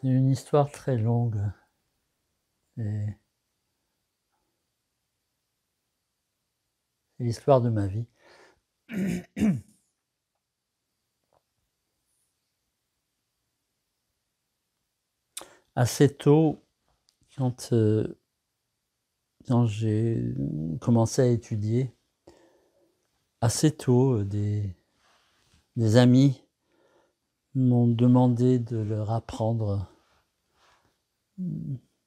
C'est une histoire très longue et c'est l'histoire de ma vie. Assez tôt, quand, heu, quand j'ai commencé à étudier, assez tôt, des amis m'ont demandé de leur apprendre,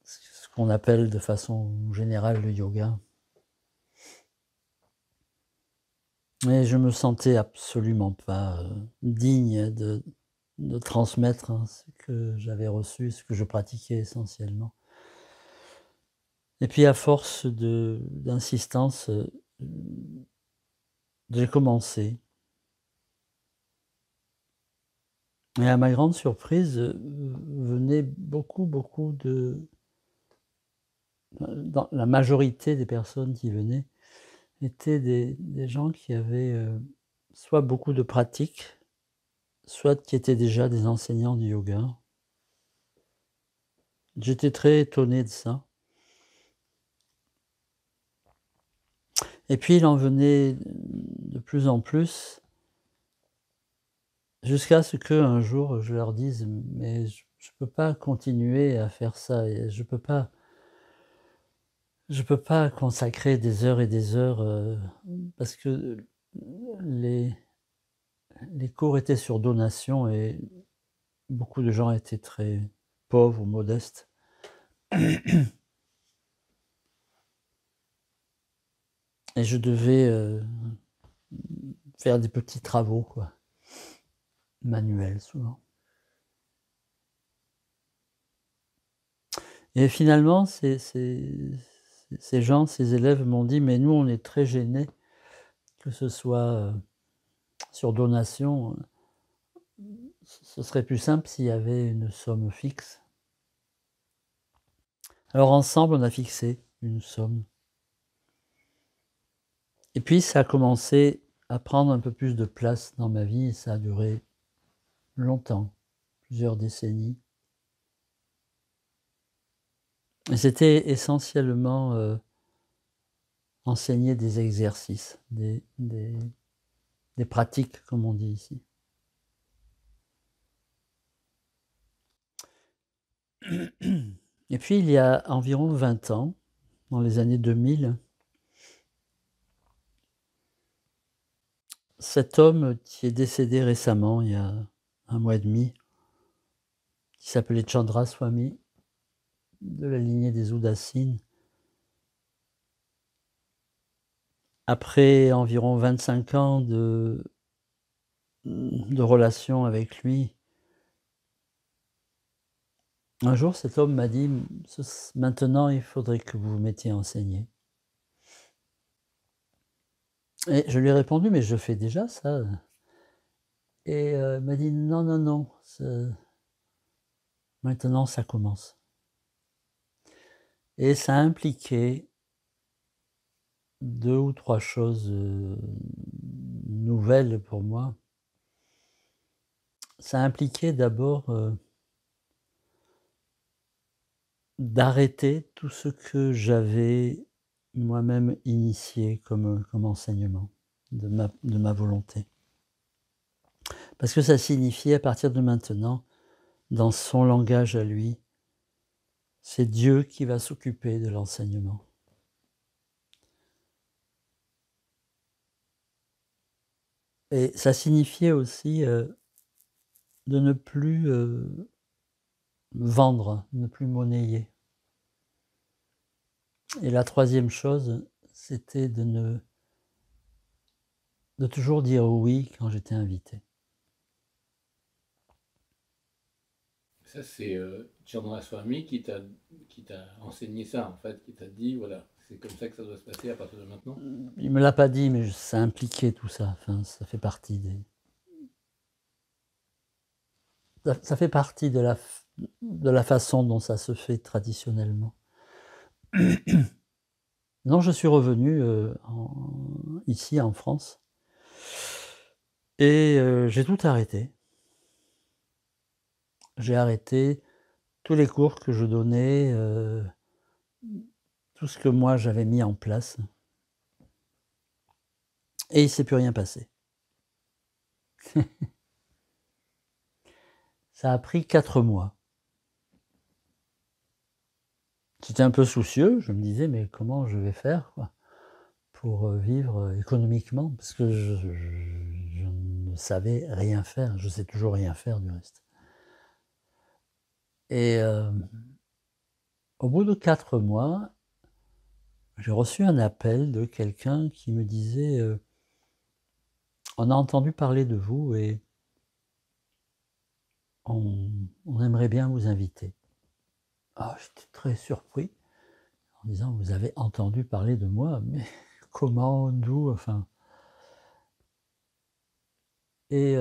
ce qu'on appelle de façon générale le yoga. Et je me sentais absolument pas, digne de transmettre, hein, ce que j'avais reçu, ce que je pratiquais essentiellement. Et puis à force d'insistance, j'ai commencé et à ma grande surprise, venaient beaucoup dans la majorité des personnes qui venaient étaient des gens qui avaient, soit beaucoup de pratique, soit qui étaient déjà des enseignants du yoga. J'étais très étonné de ça. Et puis il en venait de plus en plus, jusqu'à ce qu'un jour je leur dise: «Mais je peux pas continuer à faire ça et je peux pas consacrer des heures et des heures, parce que les les cours étaient sur donation et beaucoup de gens étaient très pauvres ou modestes et je devais, faire des petits travaux quoi, manuels souvent. Et finalement ces gens, ces élèves m'ont dit: «Mais nous on est très gênés que ce soit, sur donation, ce serait plus simple s'il y avait une somme fixe». Alors ensemble on a fixé une somme et puis ça a commencé à prendre un peu plus de place dans ma vie et ça a duré longtemps, plusieurs décennies et c'était essentiellement, enseigner des exercices, des pratiques comme on dit ici. Et puis il y a environ 20 ans, dans les années 2000, cet homme qui est décédé récemment, il y a 1 mois et demi, qui s'appelait Chandra Swami, de la lignée des Udasis. Après environ 25 ans de relation avec lui, un jour cet homme m'a dit: Maintenant il faudrait que vous vous mettiez à enseigner». Et je lui ai répondu: «Mais je fais déjà ça». Et il m'a dit: «Non, non, non, maintenant ça commence». Et ça impliquait 2 ou 3 choses, nouvelles pour moi. Ça impliquait d'abord, d'arrêter tout ce que j'avais moi-même initié comme enseignement de ma volonté. Parce que ça signifiait à partir de maintenant, dans son langage à lui, c'est Dieu qui va s'occuper de l'enseignement. Et ça signifiait aussi, de ne plus, vendre, ne plus monnayer. Et la troisième chose, c'était de toujours dire oui quand j'étais invité. Ça, c'est Chandra Swami qui t'a enseigné ça, en fait, qui t'a dit, voilà, c'est comme ça que ça doit se passer à partir de maintenant? Il me l'a pas dit, mais ça impliquait tout ça, enfin ça fait partie des ça fait partie de la façon dont ça se fait traditionnellement. Non, je suis revenu, ici en France et j'ai tout arrêté. J'ai arrêté tous les cours que je donnais, tout ce que moi j'avais mis en place et il s'est plus rien passé. Ça a pris 4 mois. J'étais un peu soucieux, je me disais: «Mais comment je vais faire, quoi, pour, vivre, économiquement?» parce que je ne savais rien faire, je sais toujours rien faire du reste et au bout de 4 mois, j'ai reçu un appel de quelqu'un qui me disait, «On a entendu parler de vous et on aimerait bien vous inviter». Ah, j'étais très surpris en disant: «Vous avez entendu parler de moi? Mais comment? D'où?» enfin et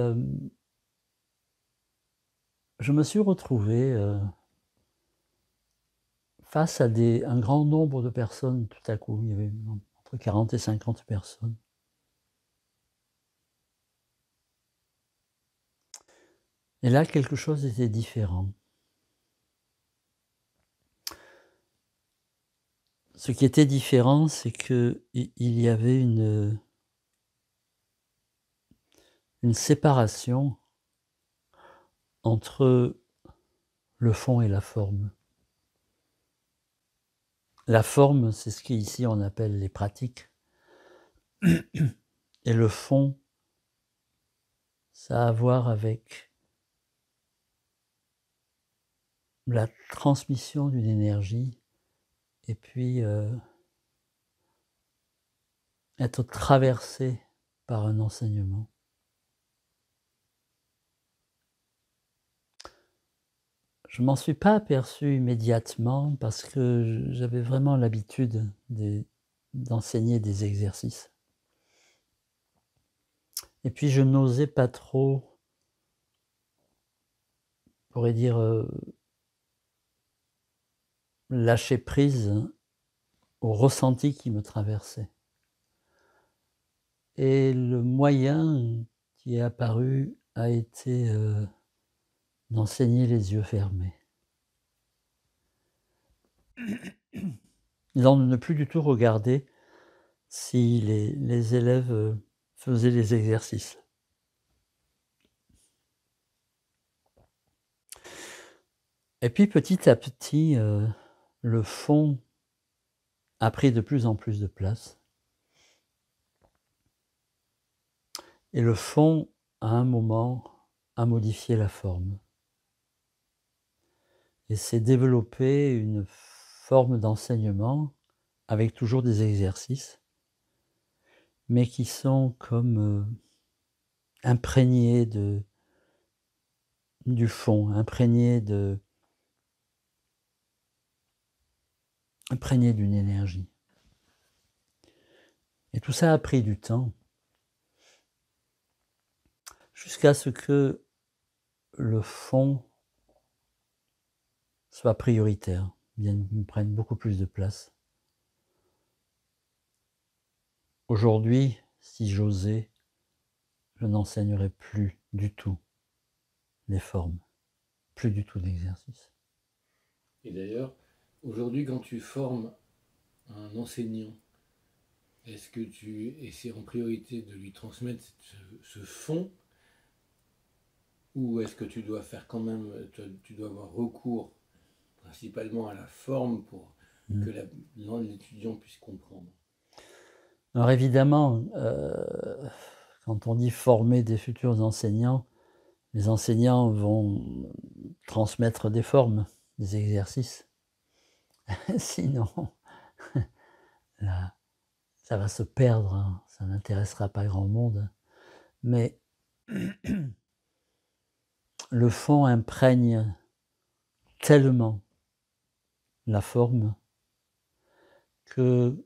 je me suis retrouvé, face à un grand nombre de personnes tout à coup. Il y avait entre 40 et 50 personnes et là, quelque chose était différent. Ce qui était différent, c'est qu'il y avait une séparation entre le fond et la forme. La forme, c'est ce qu'ici on appelle les pratiques et le fond, ça a à voir avec la transmission d'une énergie et puis, être traversé par un enseignement. Je m'en suis pas aperçu immédiatement parce que j'avais vraiment l'habitude d'enseigner des exercices et puis je n'osais pas trop, on pourrait dire, lâcher prise au ressenti qui me traversait et le moyen qui est apparu a été, d'enseigner les yeux fermés. Non, de ne plus du tout regarder si les élèves, faisaient les exercices. Et puis petit à petit, le fond a pris de plus en plus de place et le fond, à un moment, a modifié la forme et s'est développé une forme d'enseignement avec toujours des exercices, mais qui sont comme, imprégnés du fond, imprégnés d'une énergie et tout ça a pris du temps jusqu'à ce que le fond soit prioritaire, prenne beaucoup plus de place. Aujourd'hui, si j'osais, je n'enseignerais plus du tout les formes, plus du tout d'exercice. Et d'ailleurs, aujourd'hui, quand tu formes un enseignant, est-ce que tu essaies en priorité de lui transmettre ce fond, ou est-ce que tu dois faire quand même, tu dois avoir recours principalement à la forme pour que l'étudiant puisse comprendre? Alors évidemment, quand on dit former des futurs enseignants, les enseignants vont transmettre des formes, des exercices. Sinon, là, ça va se perdre, hein, ça n'intéressera pas grand monde. Mais le fond imprègne tellement la forme que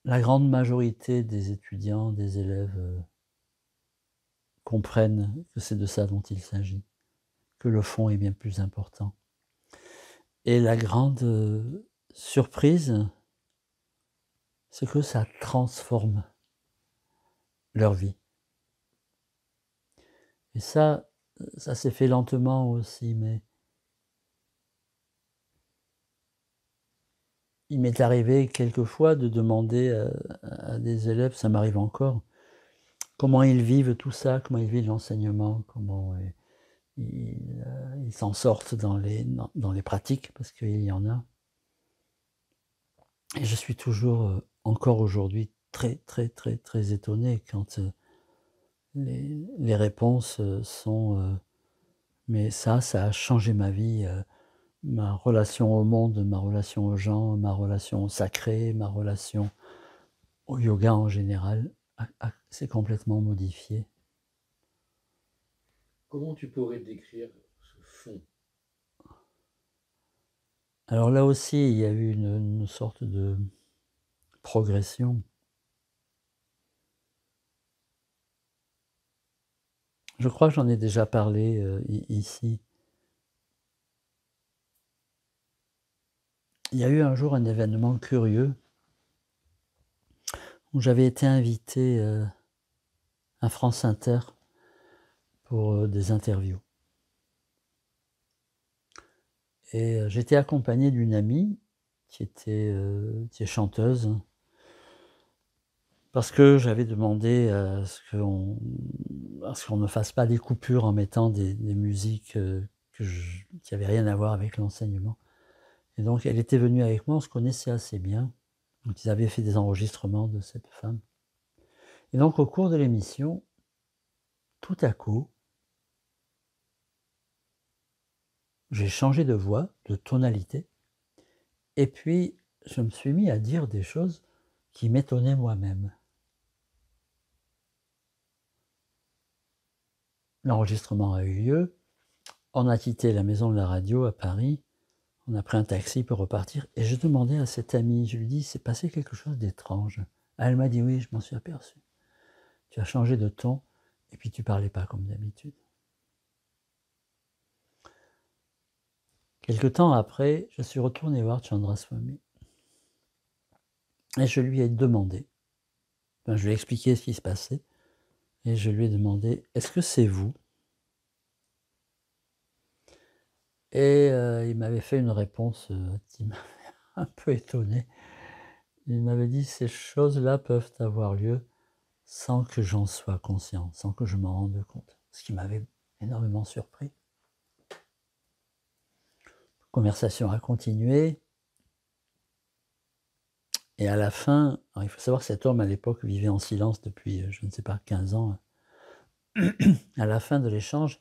la grande majorité des étudiants, des élèves, comprennent que c'est de ça dont il s'agit, que le fond est bien plus important. Et la grande, surprise, c'est que ça transforme leur vie. Et ça s'est fait lentement aussi, mais il m'est arrivé quelquefois de demander à des élèves, ça m'arrive encore, comment ils vivent tout ça, comment ils vivent l'enseignement, comment ils s'en sortent dans les pratiques, parce qu'il y en a. Et je suis toujours, encore aujourd'hui, très, très, très, très étonné quand les réponses sont mais ça a changé ma vie, ma relation au monde, ma relation aux gens, ma relation au sacré, ma relation au yoga en général, s'est complètement modifiée. Comment tu pourrais décrire ce fond? Alors là aussi, il y a eu une sorte de progression. Je crois que j'en ai déjà parlé, ici. Il y a eu un jour un événement curieux où j'avais été invité, à France Inter pour, des interviews. Et j'étais accompagné d'une amie qui est chanteuse, parce que j'avais demandé à ce qu'on ne fasse pas des coupures en mettant des musiques, qui avaient rien à voir avec l'enseignement. Et donc elle était venue avec moi, on se connaissait assez bien. Donc ils avaient fait des enregistrements de cette femme. Et donc au cours de l'émission, tout à coup, j'ai changé de voix, de tonalité, et puis je me suis mis à dire des choses qui m'étonnaient moi-même. L'enregistrement a eu lieu, on a quitté la maison de la radio à Paris, on a pris un taxi pour repartir, et je demandais à cette amie, je lui dis, c'est passé quelque chose d'étrange. Elle m'a dit, oui, je m'en suis aperçu. Tu as changé de ton, et puis tu parlais pas comme d'habitude. Quelque temps après, je suis retourné voir Chandraswami, et je lui ai demandé, je lui ai expliqué ce qui se passait, et je lui ai demandé, est-ce que c'est vous? Et il m'avait fait une réponse qui m'avait un peu étonné. Il m'avait dit, ces choses-là peuvent avoir lieu sans que j'en sois conscient, sans que je m'en rende compte. Ce qui m'avait énormément surpris. La conversation a continué. Et à la fin, alors il faut savoir que cet homme à l'époque vivait en silence depuis, je ne sais pas, 15 ans. À la fin de l'échange,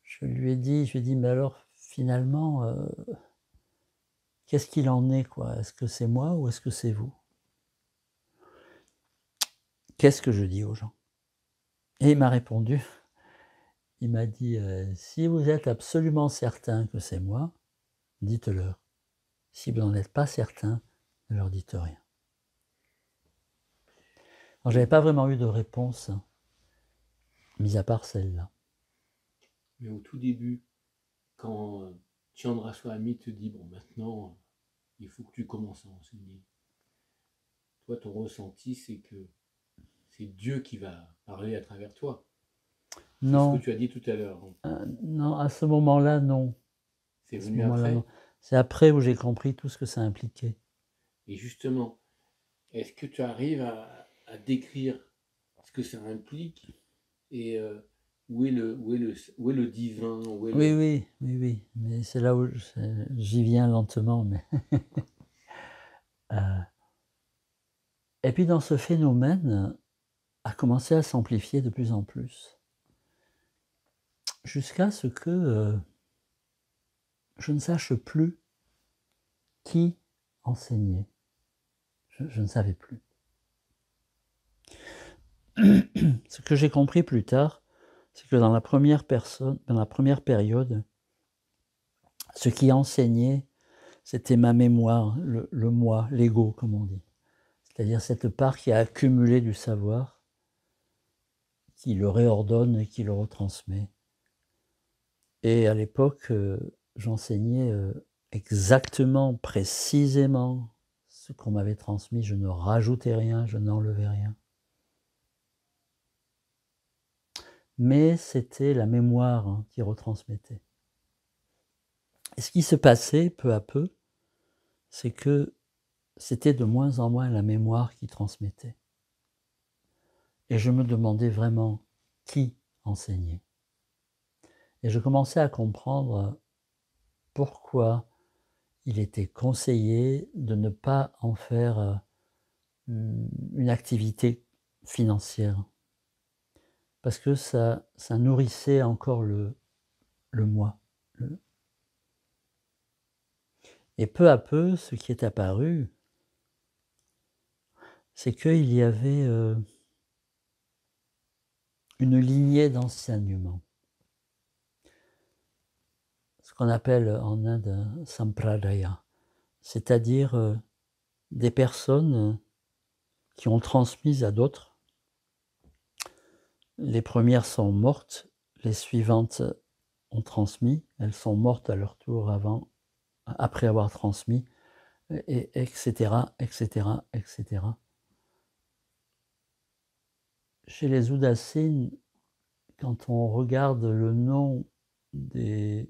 je lui ai dit, mais alors finalement, qu'est-ce qu'il en est, quoi? Est-ce que c'est moi ou est-ce que c'est vous? Qu'est-ce que je dis aux gens? Et il m'a répondu, il m'a dit, si vous êtes absolument certain que c'est moi, dites-leur. Si vous n'en êtes pas certain, ne leur dites rien. Alors, j'avais pas vraiment eu de réponse, mis à part celle-là. Mais au tout début, quand Chandraswami te dit, bon, maintenant, il faut que tu commences à enseigner. Toi, ton ressenti, c'est que c'est Dieu qui va parler à travers toi. C'est ce que Non, tu as dit tout à l'heure. non, à ce moment-là, non. C'est À ce venu moment-là, après. non. C'est après où j'ai compris tout ce que ça impliquait. Et justement, est-ce que tu arrives à décrire ce que ça implique et où est le divin, où est Oui, le... oui, oui, oui. Mais c'est là où j'y viens lentement. Mais et puis dans ce phénomène a commencé à s'amplifier de plus en plus. Jusqu'à ce que je ne sache plus qui enseignait. Je ne savais plus. Ce que j'ai compris plus tard, c'est que dans la première période, ce qui enseignait, c'était ma mémoire, le moi, l'ego, comme on dit. C'est-à-dire cette part qui a accumulé du savoir, qui le réordonne et qui le retransmet. Et à l'époque, j'enseignais exactement, précisément ce qu'on m'avait transmis. Je ne rajoutais rien, je n'enlevais rien. Mais c'était la mémoire qui retransmettait. Et ce qui se passait peu à peu, c'est que c'était de moins en moins la mémoire qui transmettait. Et je me demandais vraiment qui enseignait. Et je commençais à comprendre pourquoi il était conseillé de ne pas en faire une activité financière. Parce que ça nourrissait encore le moi. Et peu à peu, ce qui est apparu, c'est qu'il y avait une lignée d'enseignement. Ce qu'on appelle en Inde un sampradaya, c'est-à-dire des personnes qui ont transmis à d'autres. Les premières sont mortes, les suivantes ont transmis, elles sont mortes à leur tour après avoir transmis, et etc., etc., etc. Chez les Udassines, quand on regarde le nom des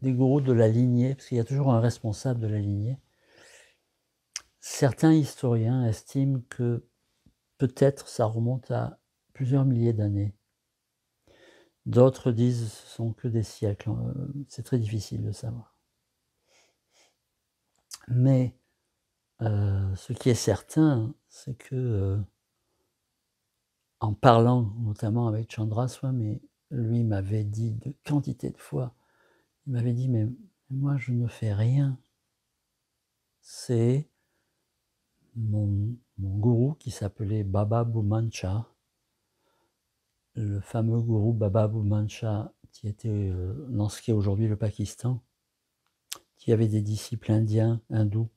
gourous de la lignée, parce qu'il y a toujours un responsable de la lignée, certains historiens estiment que peut-être ça remonte à plusieurs milliers d'années. D'autres disent ce sont que des siècles. C'est très difficile de savoir. Mais ce qui est certain, c'est que en parlant notamment avec Chandra Swami, lui m'avait dit de quantité de fois, il m'avait dit mais moi je ne fais rien. C'est mon gourou qui s'appelait Baba Bhumancha, le fameux gourou Baba Bhumancha qui était dans ce qui est aujourd'hui le Pakistan, qui avait des disciples indiens, hindous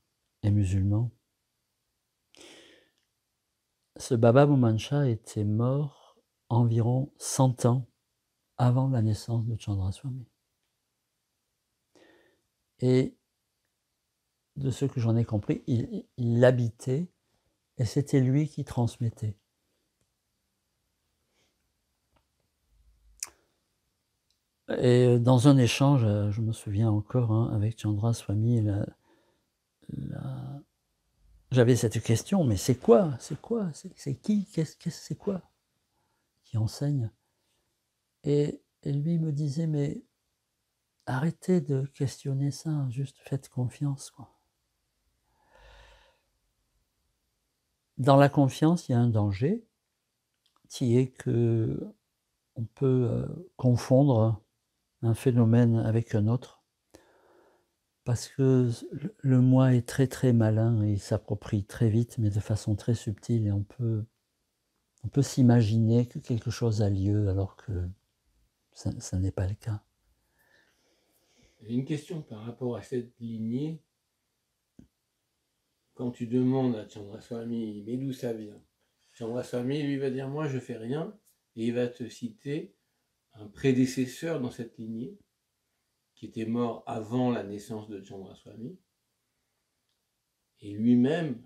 et musulmans. Ce Baba Bhumancha était mort environ 100 ans avant la naissance de Chandra Swami. Et de ce que j'en ai compris, il l'habitait et c'était lui qui transmettait. Et dans un échange, je me souviens encore, avec Chandra Swami, j'avais cette question, mais c'est quoi? C'est quoi? C'est qui? C'est quoi qui enseigne? Et lui me disait, mais arrêtez de questionner ça, juste faites confiance, quoi. Dans la confiance, il y a un danger, qui est que on peut confondre un phénomène avec un autre, parce que le moi est très très malin et il s'approprie très vite, mais de façon très subtile, et on peut s'imaginer que quelque chose a lieu alors que ça n'est pas le cas. J'ai une question par rapport à cette lignée. Quand tu demandes à Chandra Swami, mais d'où ça vient? Chandra Swami, lui, va dire, moi, je fais rien, et il va te citer un prédécesseur dans cette lignée, qui était mort avant la naissance de Chandra Swami. Et lui-même,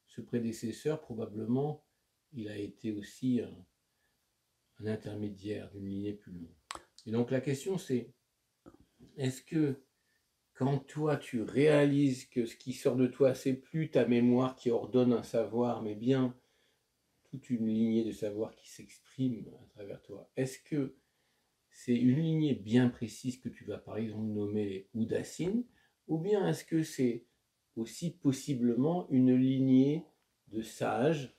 ce prédécesseur, probablement, il a été aussi un intermédiaire d'une lignée plus longue. Et donc la question c'est, est-ce que quand toi tu réalises que ce qui sort de toi, c'est plus ta mémoire qui ordonne un savoir, mais bien toute une lignée de savoir qui s'exprime à travers toi, est-ce que c'est une lignée bien précise que tu vas par exemple nommer les Udassines, ou bien est-ce que c'est aussi possiblement une lignée de sages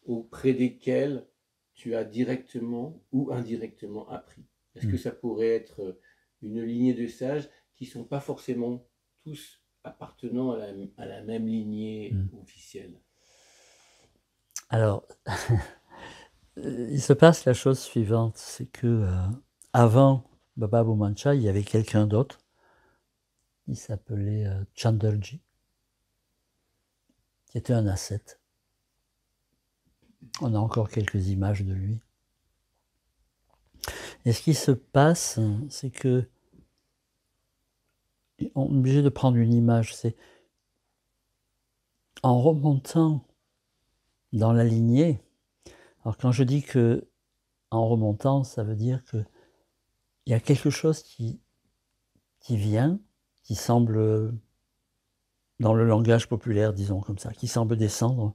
auprès desquels tu as directement ou indirectement appris? Est-ce que ça pourrait être une lignée de sages qui ne sont pas forcément tous appartenant à la même lignée officielle? Alors, il se passe la chose suivante, c'est que avant Baba Bhumancha, il y avait quelqu'un d'autre, il s'appelait Chanderji, qui était un ascète. On a encore quelques images de lui. Et ce qui se passe, c'est que on est obligé de prendre une image. C'est en remontant dans la lignée. Alors quand je dis que en remontant, ça veut dire que il y a quelque chose qui vient, qui semble, dans le langage populaire, disons comme ça, qui semble descendre.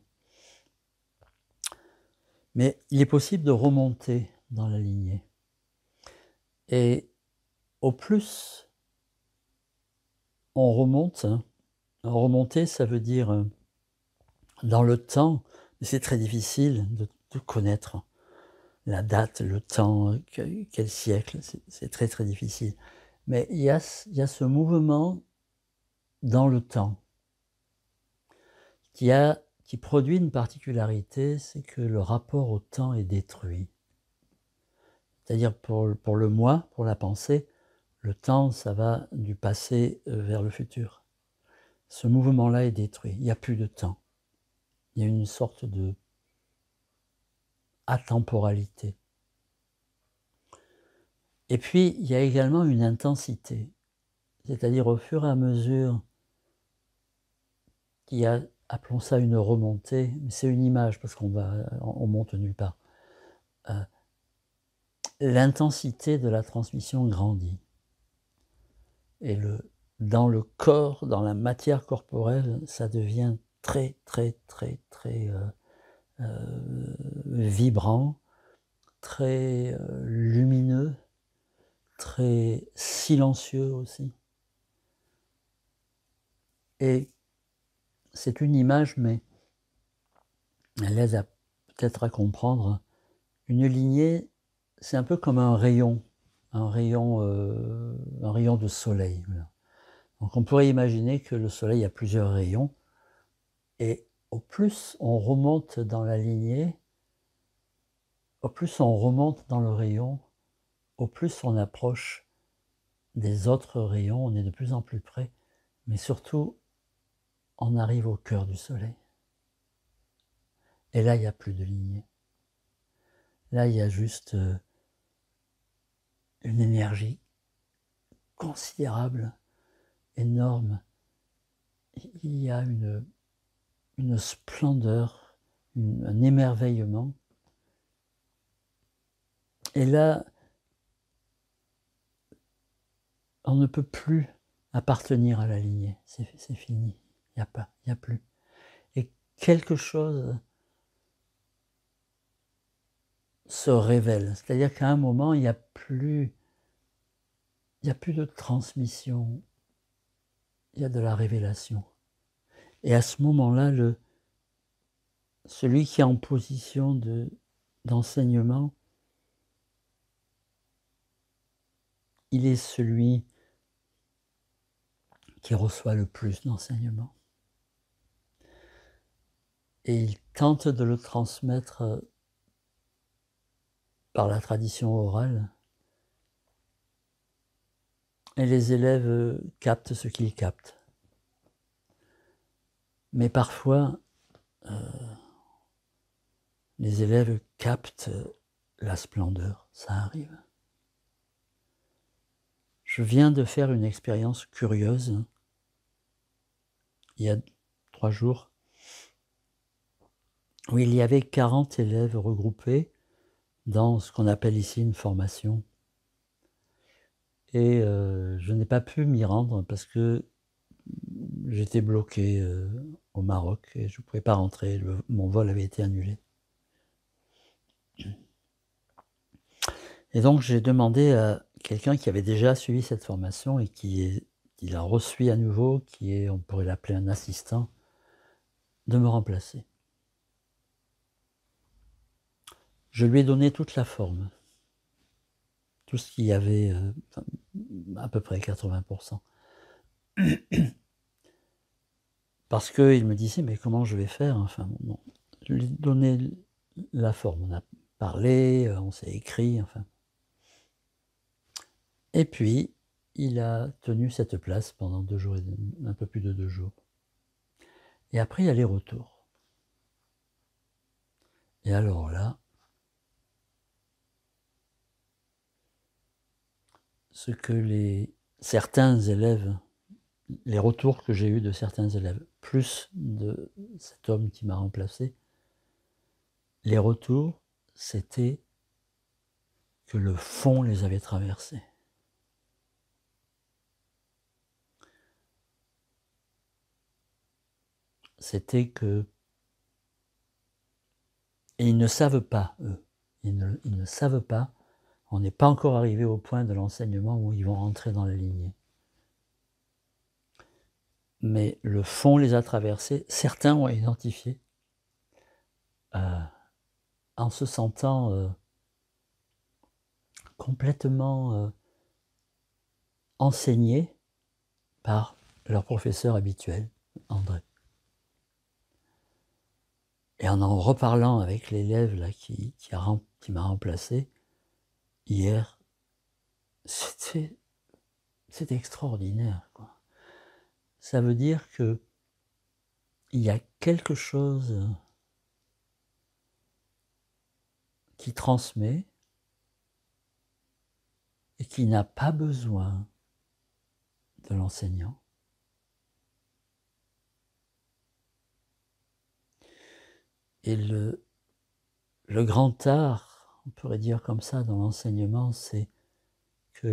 Mais il est possible de remonter dans la lignée. Et au plus on remonte, remonter, ça veut dire dans le temps, mais c'est très difficile de connaître la date, le temps, quel siècle, c'est très très difficile. Mais il y a ce mouvement dans le temps qui produit une particularité, c'est que le rapport au temps est détruit. C'est-à-dire pour le moi, pour la pensée, le temps, ça va du passé vers le futur. Ce mouvement-là est détruit, il n'y a plus de temps. Il y a une sorte de atemporalité. Et puis, il y a également une intensité, c'est-à-dire au fur et à mesure qu'il y a, appelons ça une remontée, mais c'est une image parce qu'on monte nulle part. L'intensité de la transmission grandit. Et dans le corps, dans la matière corporelle, ça devient très, très, très, très vibrant, très lumineux, très silencieux aussi. Et c'est une image, mais elle aide peut-être à comprendre. Une lignée, c'est un peu comme un rayon de soleil. Voilà. Donc on pourrait imaginer que le soleil a plusieurs rayons, et au plus on remonte dans la lignée, au plus on remonte dans le rayon, au plus on approche des autres rayons, on est de plus en plus près, mais surtout on arrive au cœur du soleil. Et là, il n'y a plus de lignée. Là, il y a juste une énergie considérable, énorme. Il y a une splendeur, un émerveillement. Et là, on ne peut plus appartenir à la lignée. C'est fini. Il n'y a plus. Et quelque chose se révèle. C'est-à-dire qu'à un moment, il n'y a plus de transmission. Il y a de la révélation. Et à ce moment-là, celui qui est en position d'enseignement, il est celui qui reçoit le plus d'enseignement. Et il tente de le transmettre par la tradition orale. Et les élèves captent ce qu'ils captent. Mais parfois, les élèves captent la splendeur, ça arrive. Je viens de faire une expérience curieuse, il y a 3 jours, où il y avait 40 élèves regroupés dans ce qu'on appelle ici une formation. Et je n'ai pas pu m'y rendre parce que j'étais bloqué au Maroc et je ne pouvais pas rentrer, mon vol avait été annulé. Et donc j'ai demandé à quelqu'un qui avait déjà suivi cette formation et qui l'a reçue à nouveau, qui est, on pourrait l'appeler un assistant, de me remplacer. Je lui ai donné toute la forme, tout ce qu'il y avait, à peu près 80%. Parce qu'il me disait, mais comment je vais faire? Enfin, bon, je lui ai donné la forme, on a parlé, on s'est écrit, enfin. Et puis, il a tenu cette place pendant 2 jours et demi, un peu plus de 2 jours. Et après, il y a les retours. Et alors là, ce que certains élèves, les retours que j'ai eus de certains élèves, plus de cet homme qui m'a remplacé, les retours, c'était que le fond les avait traversés. c'était que... Et ils ne savent pas, eux. Ils ne savent pas. On n'est pas encore arrivé au point de l'enseignement où ils vont rentrer dans la lignée. Mais le fond les a traversés. Certains ont identifié en se sentant complètement enseignés par leur professeur habituel, André. Et en reparlant avec l'élève là qui m'a remplacé hier, c'était extraordinaire, quoi. Ça veut dire que il y a quelque chose qui transmet et qui n'a pas besoin de l'enseignant. Et le grand art, on pourrait dire comme ça dans l'enseignement, c'est que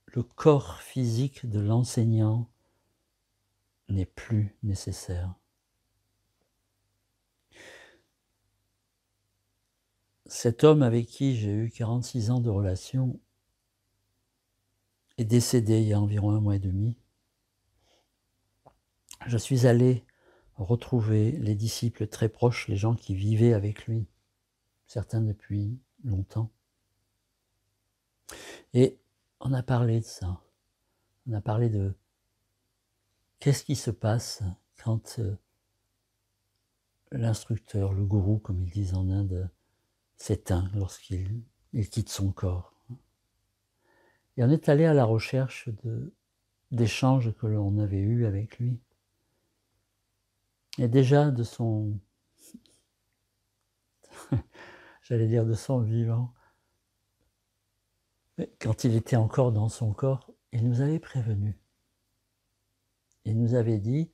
le corps physique de l'enseignant n'est plus nécessaire. Cet homme avec qui j'ai eu 46 ans de relation est décédé il y a environ 1 mois et demi. Je suis allé retrouver les disciples très proches, les gens qui vivaient avec lui, certains depuis longtemps. Et on a parlé de ça. On a parlé de qu'est-ce qui se passe quand l'instructeur, le gourou, comme ils disent en Inde, s'éteint lorsqu'il quitte son corps. Et on est allé à la recherche d'échanges que l'on avait eus avec lui. Et déjà de son, j'allais dire de son vivant, quand il était encore dans son corps, il nous avait prévenus. Il nous avait dit,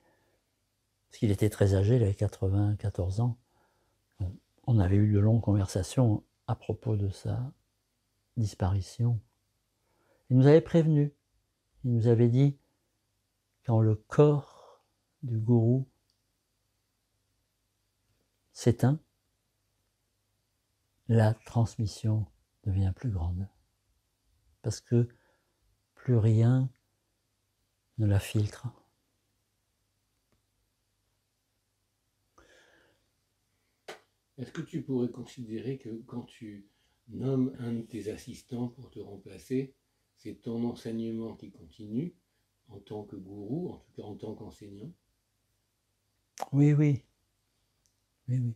parce qu'il était très âgé, il avait 94 ans, on avait eu de longues conversations à propos de sa disparition. Il nous avait prévenus. Il nous avait dit, quand le corps du gourou s'éteint, la transmission devient plus grande. Parce que plus rien ne la filtre. Est-ce que tu pourrais considérer que quand tu nommes un de tes assistants pour te remplacer, c'est ton enseignement qui continue en tant que gourou, en tout cas en tant qu'enseignant? Oui, oui. Oui, oui.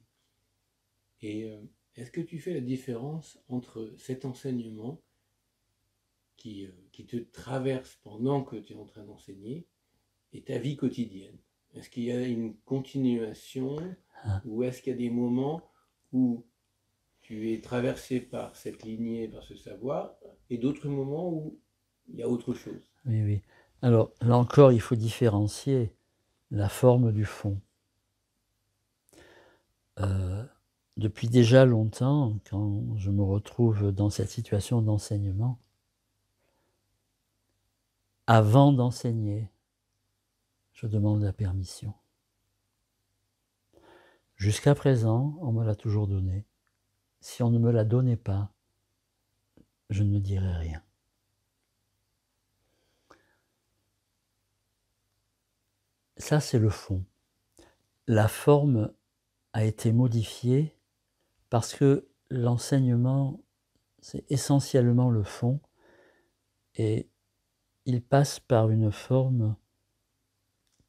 Et est-ce que tu fais la différence entre cet enseignement qui te traverse pendant que tu es en train d'enseigner et ta vie quotidienne? Est-ce qu'il y a une continuation ou est-ce qu'il y a des moments où tu es traversé par cette lignée, par ce savoir, et d'autres moments où il y a autre chose? Oui, oui. Alors, là encore, il faut différencier la forme du fond. Depuis déjà longtemps, quand je me retrouve dans cette situation d'enseignement, avant d'enseigner, je demande la permission. Jusqu'à présent, on me l'a toujours donnée. Si on ne me la donnait pas, je ne dirais rien. Ça, c'est le fond. La forme a été modifiée parce que l'enseignement, c'est essentiellement le fond et il passe par une forme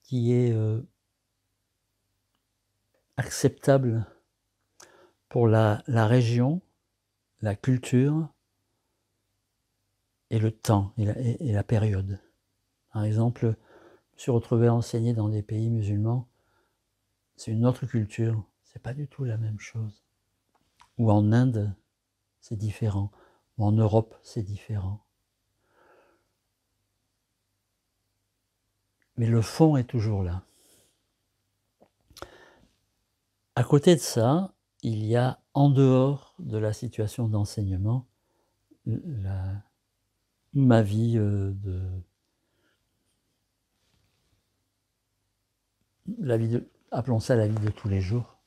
qui est acceptable pour la région, la culture et le temps et la période. Par exemple, je me suis retrouvé à enseigner dans des pays musulmans, c'est une autre culture, c'est pas du tout la même chose. Ou en Inde, c'est différent. Ou en Europe, c'est différent. Mais le fond est toujours là. À côté de ça, il y a, en dehors de la situation d'enseignement, ma vie appelons ça la vie de tous les jours,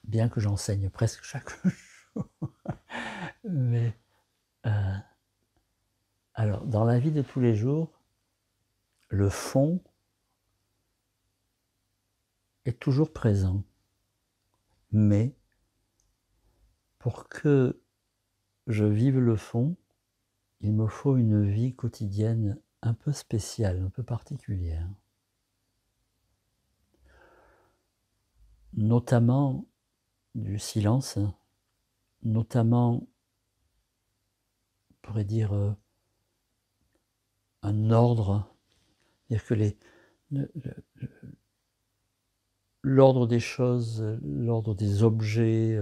bien que j'enseigne presque chaque jour. Mais alors, dans la vie de tous les jours, le fond est toujours présent. Mais pour que je vive le fond, il me faut une vie quotidienne un peu spéciale, un peu particulière. Notamment du silence, notamment, on pourrait dire, un ordre, c'est-à-dire que l'ordre des choses, l'ordre des objets,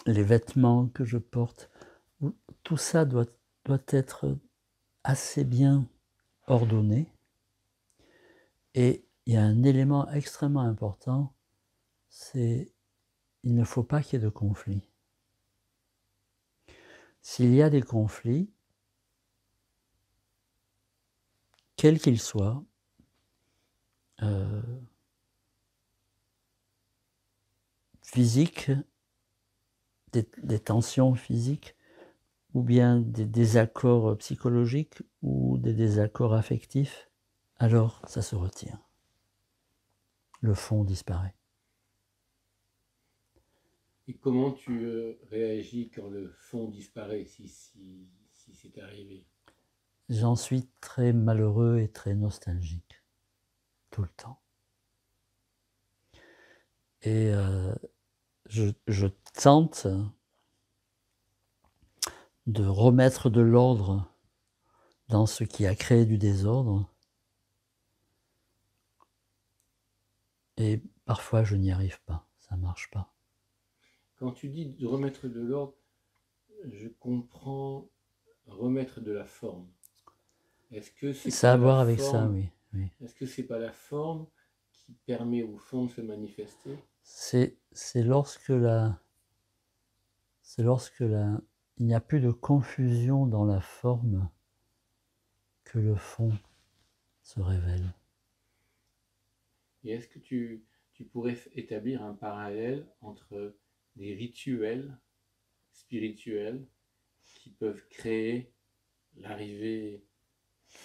les vêtements que je porte, tout ça doit être assez bien ordonné. Et il y a un élément extrêmement important, c'est il ne faut pas qu'il y ait de conflit. S'il y a des conflits, quels qu'ils soient, physiques, des tensions physiques, ou bien des désaccords psychologiques, ou des désaccords affectifs, alors ça se retire. Le fond disparaît. Et comment tu réagis quand le fond disparaît, si c'est arrivé? J'en suis très malheureux et très nostalgique, tout le temps. Et je tente de remettre de l'ordre dans ce qui a créé du désordre. Et parfois, je n'y arrive pas, ça ne marche pas. Quand tu dis de remettre de l'ordre, je comprends remettre de la forme. Est-ce que c'est Ça a à pas la voir avec ça, forme, oui. Oui. est-ce que c'est pas la forme qui permet au fond de se manifester? C'est lorsque il n'y a plus de confusion dans la forme que le fond se révèle. Et est-ce que tu pourrais établir un parallèle entre des rituels spirituels qui peuvent créer l'arrivée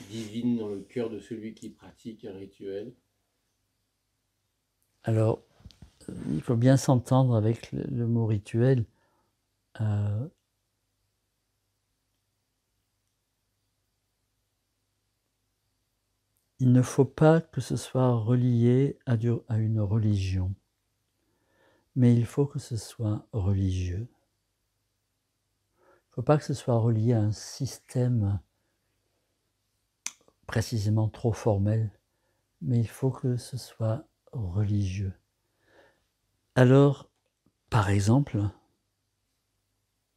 divine dans le cœur de celui qui pratique un rituel? Alors, il faut bien s'entendre avec le mot rituel. Il ne faut pas que ce soit relié à une religion, mais il faut que ce soit religieux. Il ne faut pas que ce soit relié à un système précisément trop formel, mais il faut que ce soit religieux. Alors, par exemple,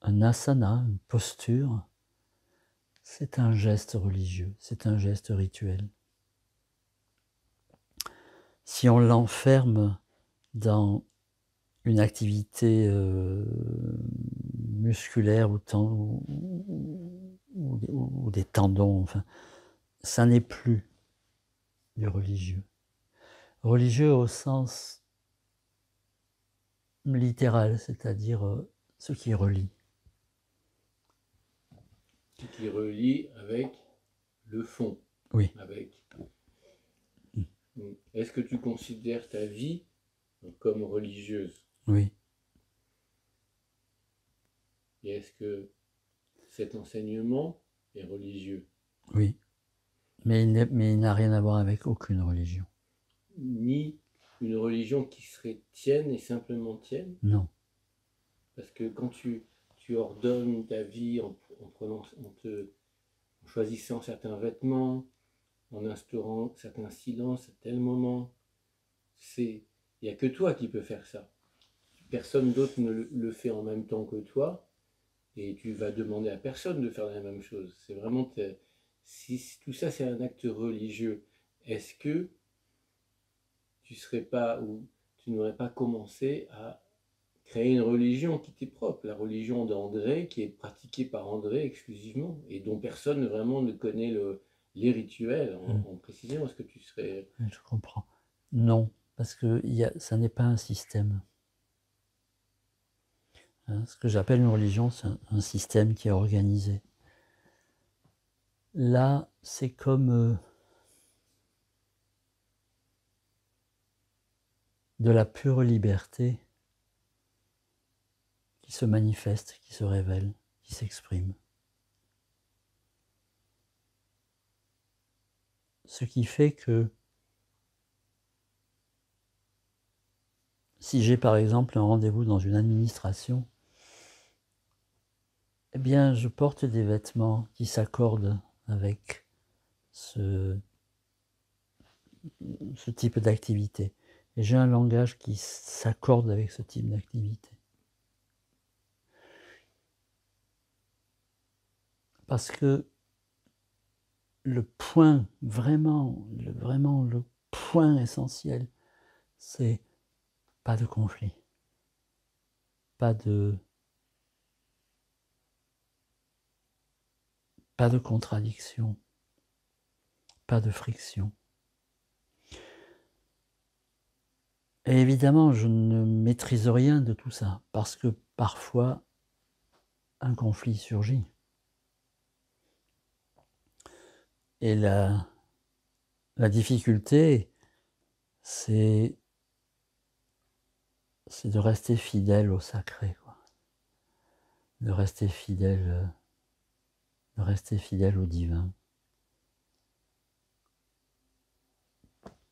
un asana, une posture, c'est un geste religieux, c'est un geste rituel. Si on l'enferme dans une activité musculaire ou des tendons, enfin, ça n'est plus du religieux. Religieux au sens littéral, c'est-à-dire ce qui relie. Ce qui relie avec le fond. Oui. Avec. Est-ce que tu considères ta vie comme religieuse? Oui. Et est-ce que cet enseignement est religieux? Oui. Mais il n'a rien à voir avec aucune religion. Ni une religion qui serait tienne et simplement tienne? Non. Parce que quand tu ordonnes ta vie en choisissant certains vêtements, en instaurant certains silences à tel moment, il n'y a que toi qui peux faire ça. Personne d'autre ne le fait en même temps que toi, et tu vas demander à personne de faire la même chose. C'est vraiment, si tout ça c'est un acte religieux, est-ce que tu serais pas, ou tu n'aurais pas commencé à créer une religion qui t'est propre, la religion d'André, qui est pratiquée par André exclusivement, et dont personne vraiment ne connaît les rituels, en précision, est-ce que tu serais... Je comprends. Non, parce que ça n'est pas un système. Hein, ce que j'appelle une religion, c'est un système qui est organisé. Là, c'est comme de la pure liberté qui se manifeste, qui se révèle, qui s'exprime. Ce qui fait que si j'ai par exemple un rendez-vous dans une administration, eh bien je porte des vêtements qui s'accordent avec ce type d'activité. Et j'ai un langage qui s'accorde avec ce type d'activité. Parce que le point, vraiment le point essentiel, c'est pas de conflit, pas de contradiction, pas de friction. Et évidemment, je ne maîtrise rien de tout ça, parce que parfois, un conflit surgit. Et la difficulté, c'est de rester fidèle au sacré, quoi. De rester fidèle au divin.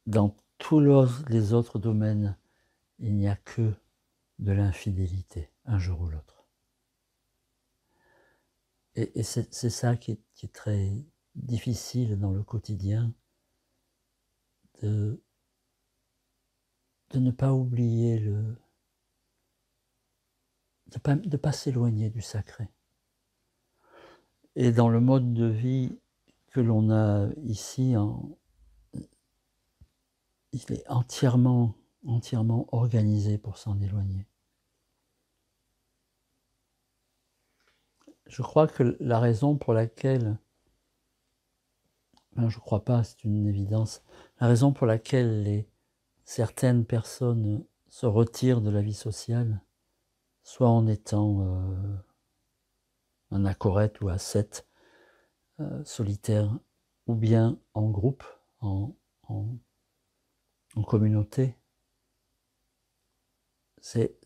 Dans tous les autres domaines, il n'y a que de l'infidélité, un jour ou l'autre. Et c'est ça qui est très difficile dans le quotidien, de ne pas oublier de pas s'éloigner du sacré. Et dans le mode de vie que l'on a ici, il est entièrement organisé pour s'en éloigner. Je crois que la raison pour laquelle, je ne crois pas, c'est une évidence, la raison pour laquelle certaines personnes se retirent de la vie sociale, soit en étant un achorète ou ascète solitaire, ou bien en groupe, en communauté, c'est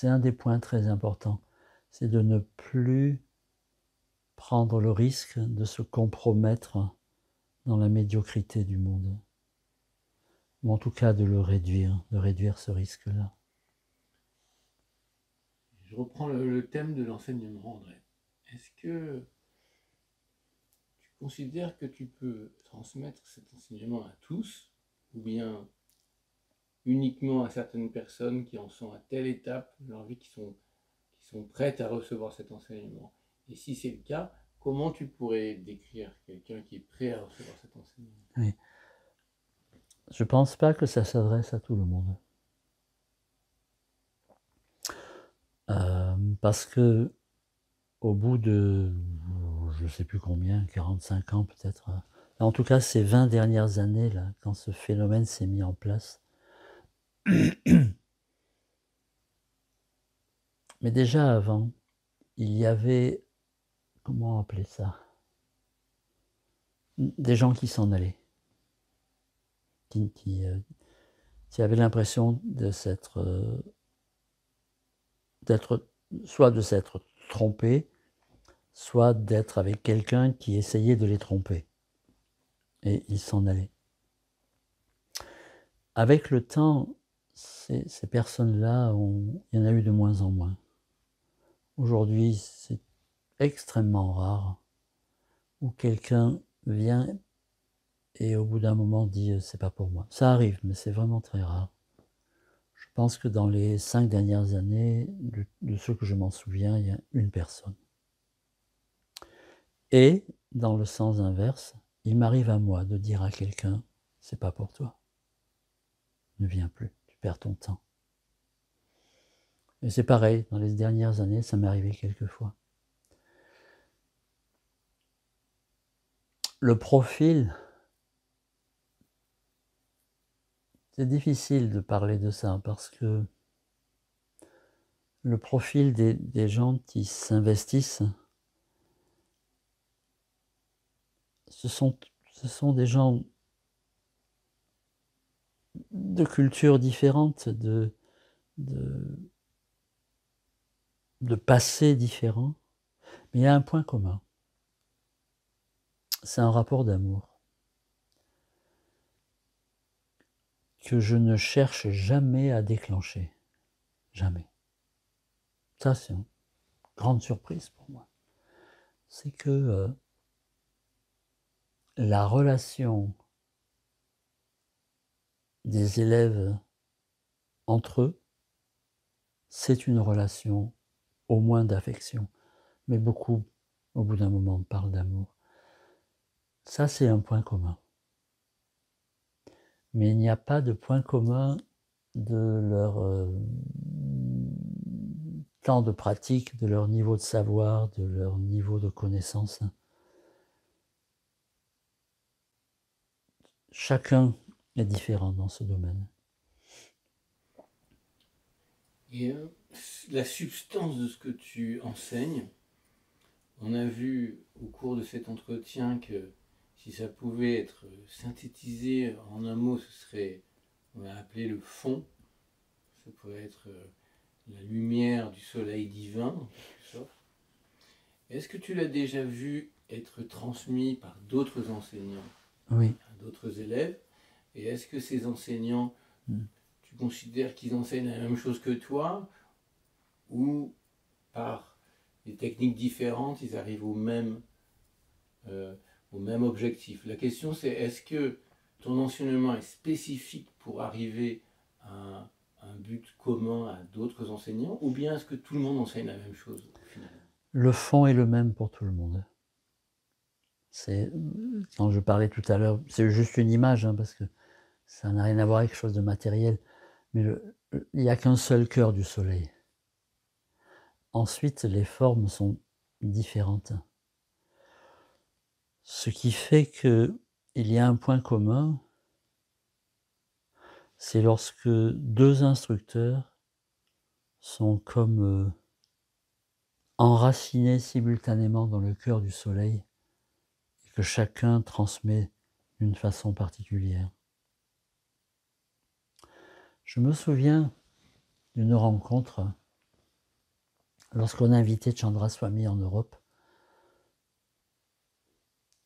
un des points très importants, c'est de ne plus prendre le risque de se compromettre dans la médiocrité du monde, ou en tout cas de réduire ce risque-là. Je reprends le thème de l'enseignement, André. Est-ce que tu considères que tu peux transmettre cet enseignement à tous, ou bien uniquement à certaines personnes qui en sont à telle étape de leur vie, qui sont prêtes à recevoir cet enseignement? Et si c'est le cas, comment tu pourrais décrire quelqu'un qui est prêt à recevoir cet enseignement? Oui. Je ne pense pas que ça s'adresse à tout le monde. Parce que au bout de, je ne sais plus combien, 45 ans peut-être, en tout cas ces 20 dernières années, là, quand ce phénomène s'est mis en place, mais déjà avant, il y avait, comment appeler ça, des gens qui s'en allaient, qui avaient l'impression soit de s'être trompés, soit d'être avec quelqu'un qui essayait de les tromper. Et ils s'en allaient. Avec le temps, ces personnes-là, il y en a eu de moins en moins. Aujourd'hui, c'est extrêmement rare où quelqu'un vient et au bout d'un moment dit « c'est pas pour moi ». Ça arrive, mais c'est vraiment très rare. Je pense que dans les 5 dernières années, de ceux que je m'en souviens, il y a une personne. Et, dans le sens inverse, il m'arrive à moi de dire à quelqu'un « c'est pas pour toi, ne viens plus, tu perds ton temps ». Et c'est pareil, dans les dernières années, ça m'est arrivé quelques fois. le profil, c'est difficile de parler de ça parce que le profil des gens qui s'investissent, ce sont des gens de cultures différentes, de passés différents, mais il y a un point commun. C'est un rapport d'amour que je ne cherche jamais à déclencher. Jamais. Ça, c'est une grande surprise pour moi. C'est que la relation des élèves entre eux, c'est une relation au moins d'affection. Mais beaucoup, au bout d'un moment, parlent d'amour. Ça, c'est un point commun. Mais il n'y a pas de point commun de leur temps de pratique, de leur niveau de savoir, de leur niveau de connaissance. Chacun est différent dans ce domaine. Et la substance de ce que tu enseignes, on a vu au cours de cet entretien que si ça pouvait être synthétisé en un mot, ce serait, on l'a appelé le fond. Ça pourrait être la lumière du soleil divin, en quelque sorte. Est-ce que tu l'as déjà vu être transmis par d'autres enseignants, Oui. à d'autres élèves? Et est-ce que ces enseignants, tu considères qu'ils enseignent la même chose que toi, ou par des techniques différentes, ils arrivent au même objectif? La question, c'est est-ce que ton enseignement est spécifique pour arriver à un but commun à d'autres enseignants, ou bien est-ce que tout le monde enseigne la même chose finalement? Le fond est le même pour tout le monde. C'est, quand je parlais tout à l'heure, c'est juste une image, hein, parce que ça n'a rien à voir avec quelque chose de matériel, mais il n'y a qu'un seul cœur du soleil. Ensuite, les formes sont différentes. Ce qui fait qu'il y a un point commun, c'est lorsque deux instructeurs sont comme enracinés simultanément dans le cœur du soleil et que chacun transmet d'une façon particulière. Je me souviens d'une rencontre lorsqu'on a invité Chandraswami en Europe.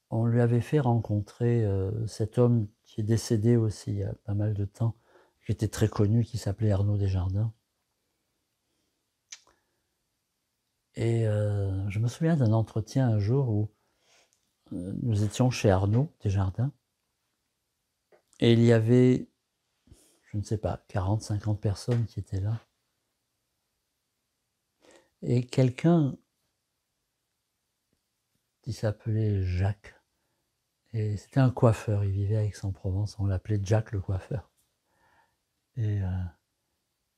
On lui avait fait rencontrer cet homme qui est décédé aussi il y a pas mal de temps, qui était très connu, qui s'appelait Arnaud Desjardins. Et je me souviens d'un entretien un jour où nous étions chez Arnaud Desjardins, et il y avait, je ne sais pas, 40, 50 personnes qui étaient là. Et quelqu'un qui s'appelait Jacques, et c'était un coiffeur, il vivait à Aix-en-Provence, on l'appelait Jack le coiffeur. Et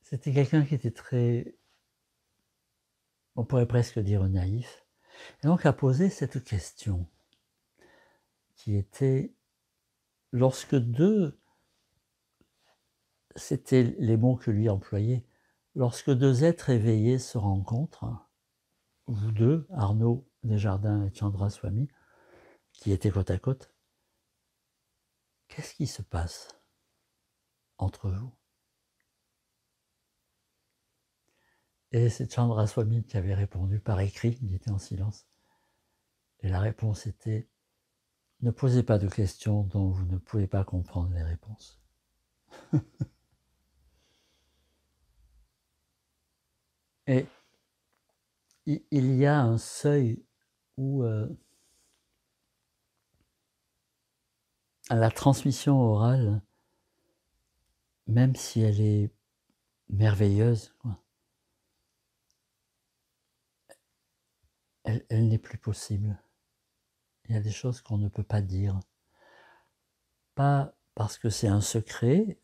c'était quelqu'un qui était très, on pourrait presque dire naïf, et donc a posé cette question, qui était, lorsque deux, c'était les mots que lui employait, lorsque deux êtres éveillés se rencontrent, vous deux, Arnaud Desjardins et Chandraswami, qui étaient côte à côte, qu'est-ce qui se passe entre vous? Et c'est Chandraswami qui avait répondu par écrit, il était en silence. Et la réponse était, ne posez pas de questions dont vous ne pouvez pas comprendre les réponses. Et il y a un seuil où à la transmission orale, même si elle est merveilleuse, elle n'est plus possible. Il y a des choses qu'on ne peut pas dire. Pas parce que c'est un secret,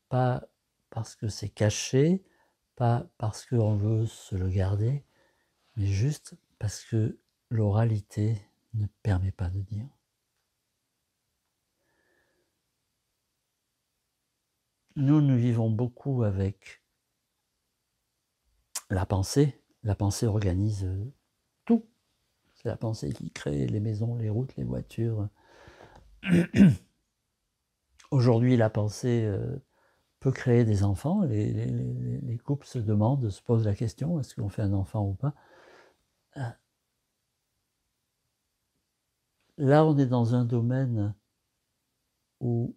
pas parce que c'est caché, pas parce qu'on veut se le garder, mais juste parce que l'oralité ne permet pas de dire. nous vivons beaucoup avec la pensée. La pensée organise tout. C'est la pensée qui crée les maisons, les routes, les voitures. Aujourd'hui, la pensée peut créer des enfants. Les couples se demandent, se posent la question, est-ce qu'on fait un enfant ou pas? Là, on est dans un domaine où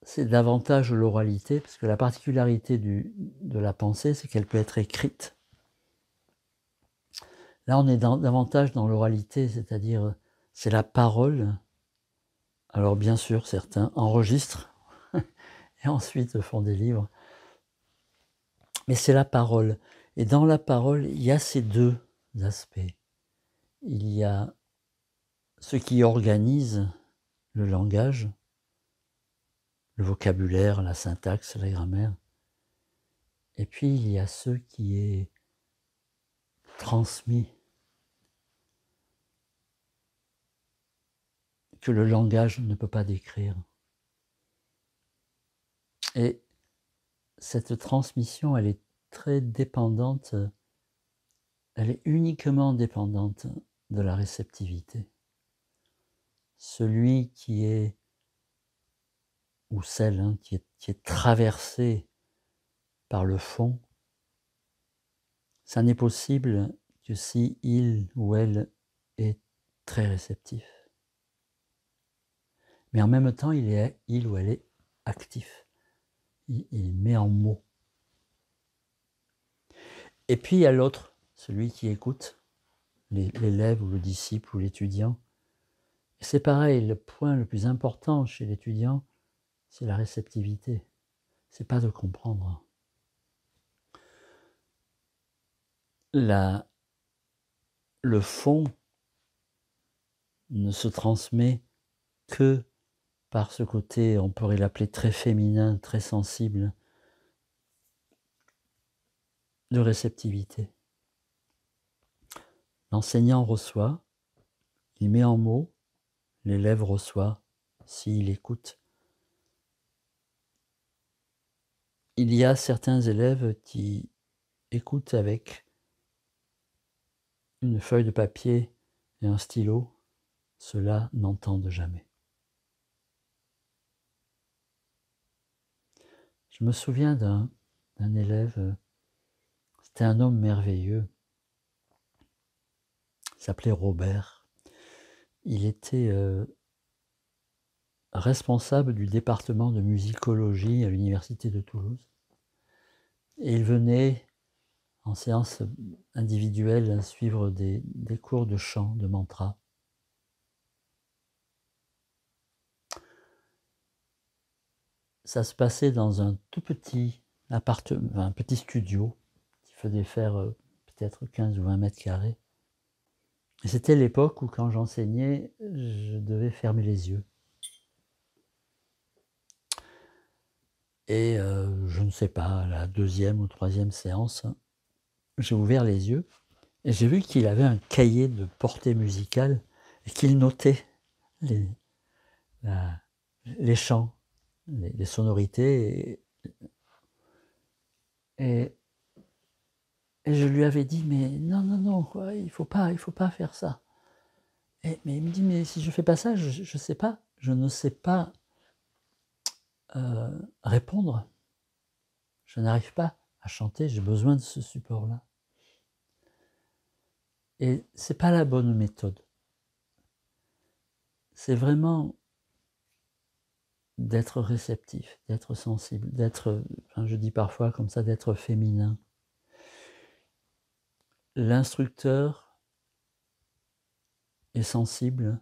c'est davantage l'oralité, parce que la particularité de la pensée, c'est qu'elle peut être écrite. Là, on est davantage dans l'oralité, c'est-à-dire c'est la parole. Alors bien sûr, certains enregistrent et ensuite font des livres. Mais c'est la parole. Et dans la parole, il y a ces deux aspects. Il y a ce qui organise le langage, le vocabulaire, la syntaxe, la grammaire. Et puis il y a ce qui est transmis, que le langage ne peut pas décrire. Et cette transmission, elle est très dépendante, elle est uniquement dépendante de la réceptivité. Celui qui est, ou celle qui est traversée par le fond, ça n'est possible que si il ou elle est très réceptif. Mais en même temps, il ou elle est actif. Il met en mots. Et puis il y a l'autre, celui qui écoute, l'élève ou le disciple ou l'étudiant. Et c'est pareil, le point le plus important chez l'étudiant, c'est la réceptivité. C'est pas de comprendre. Le fond ne se transmet que par ce côté, on pourrait l'appeler très féminin, très sensible, de réceptivité. L'enseignant reçoit, il met en mots, l'élève reçoit, s'il écoute. Il y a certains élèves qui écoutent avec une feuille de papier et un stylo, ceux-là n'entendent jamais. Je me souviens d'un élève, c'était un homme merveilleux, il s'appelait Robert. Il était responsable du département de musicologie à l'université de Toulouse. Et il venait en séance individuelle suivre des cours de chant, de mantra. Ça se passait dans un tout petit appartement, un petit studio qui faisait faire peut-être 15 ou 20 mètres carrés. Et c'était l'époque où quand j'enseignais, je devais fermer les yeux. Et je ne sais pas, à la deuxième ou troisième séance, j'ai ouvert les yeux et j'ai vu qu'il avait un cahier de portée musicale et qu'il notait les chants, les sonorités. Et je lui avais dit, mais non, quoi, il faut pas faire ça. Mais il me dit, mais si je fais pas ça, je sais pas, je ne sais pas répondre. Je n'arrive pas à chanter, j'ai besoin de ce support-là. Et c'est pas la bonne méthode. C'est vraiment d'être réceptif, d'être sensible, d'être, enfin, je dis parfois comme ça, d'être féminin. L'instructeur est sensible,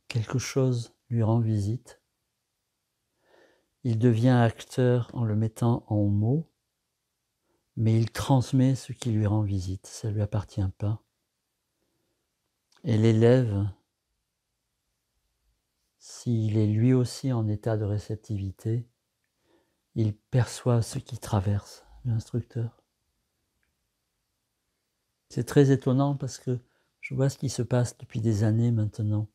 quelque chose lui rend visite. Il devient acteur en le mettant en mots, mais il transmet ce qui lui rend visite, ça ne lui appartient pas. Et l'élève, s'il est lui aussi en état de réceptivité, il perçoit ce qui traverse l'instructeur. C'est très étonnant parce que je vois ce qui se passe depuis des années maintenant.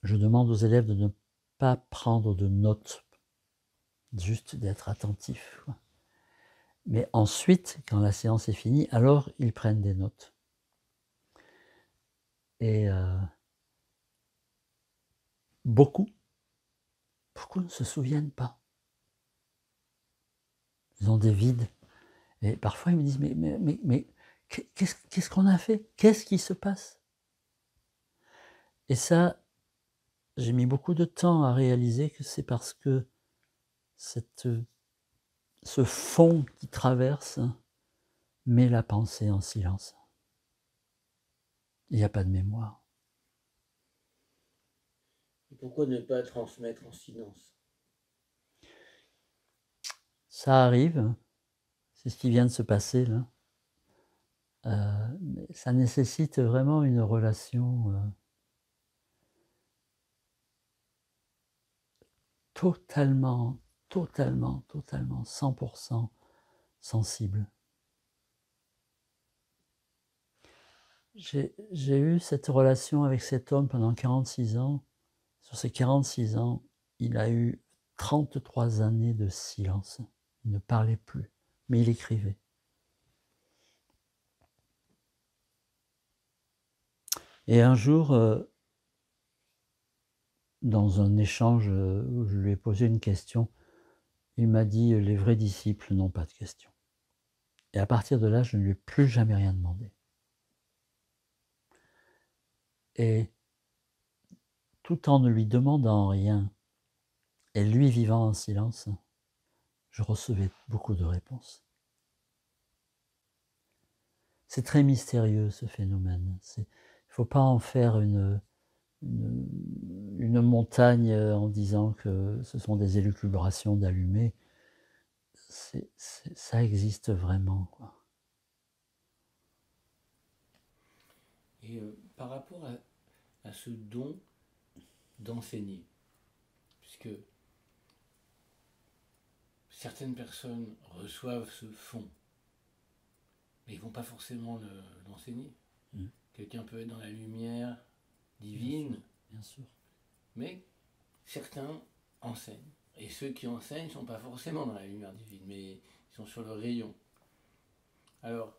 Je demande aux élèves de ne pas prendre de notes, juste d'être attentif, quoi. Mais ensuite, quand la séance est finie, alors ils prennent des notes. Et beaucoup ne se souviennent pas. Ils ont des vides. Et parfois, ils me disent, mais qu'est-ce qu'on a fait? Qu'est-ce qui se passe? Et ça, j'ai mis beaucoup de temps à réaliser que c'est parce que ce fond qui traverse met la pensée en silence. Il n'y a pas de mémoire. Et pourquoi ne pas transmettre en silence? Ça arrive, c'est ce qui vient de se passer là. Mais ça nécessite vraiment une relation totalement, 100% sensible. J'ai eu cette relation avec cet homme pendant 46 ans. Sur ces 46 ans, il a eu 33 années de silence. Il ne parlait plus, mais il écrivait. Et un jour, dans un échange où je lui ai posé une question, il m'a dit « Les vrais disciples n'ont pas de questions ». Et à partir de là, je ne lui ai plus jamais rien demandé. Et tout en ne lui demandant rien, et lui vivant en silence, je recevais beaucoup de réponses. C'est très mystérieux ce phénomène. Il ne faut pas en faire une montagne en disant que ce sont des élucubrations d'allumés. Ça existe vraiment, quoi. Et par rapport à ce don d'enseigner, puisque certaines personnes reçoivent ce fond, mais ils ne vont pas forcément l'enseigner. Quelqu'un peut être dans la lumière divine, bien sûr. Mais certains enseignent. Et ceux qui enseignent ne sont pas forcément dans la lumière divine, mais ils sont sur le rayon. Alors,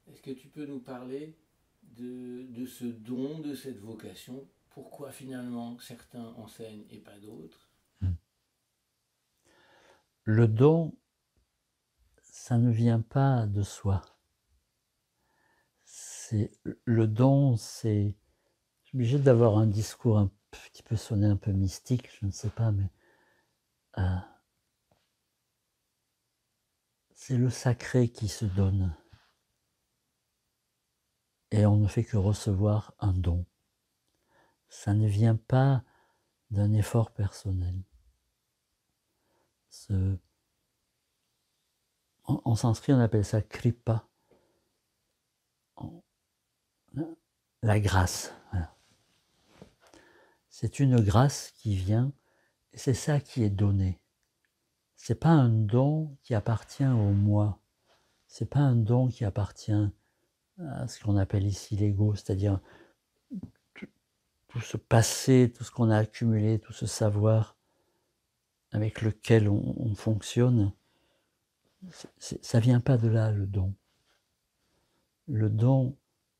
est-ce que tu peux nous parler de ce don, de cette vocation? Pourquoi finalement certains enseignent et pas d'autres? Le don, ça ne vient pas de soi. Le don, c'est... Je suis obligé d'avoir un discours un petit peu sonné un peu mystique, je ne sais pas, mais... c'est le sacré qui se donne. Et on ne fait que recevoir un don. Ça ne vient pas d'un effort personnel. En sanskrit, on appelle ça kripa. La grâce. Voilà. C'est une grâce qui vient, et c'est ça qui est donné. C'est pas un don qui appartient au moi. C'est pas un don qui appartient à ce qu'on appelle ici l'ego, c'est-à-dire tout ce passé, tout ce qu'on a accumulé, tout ce savoir avec lequel on fonctionne. Ça vient pas de là, le don. Le don,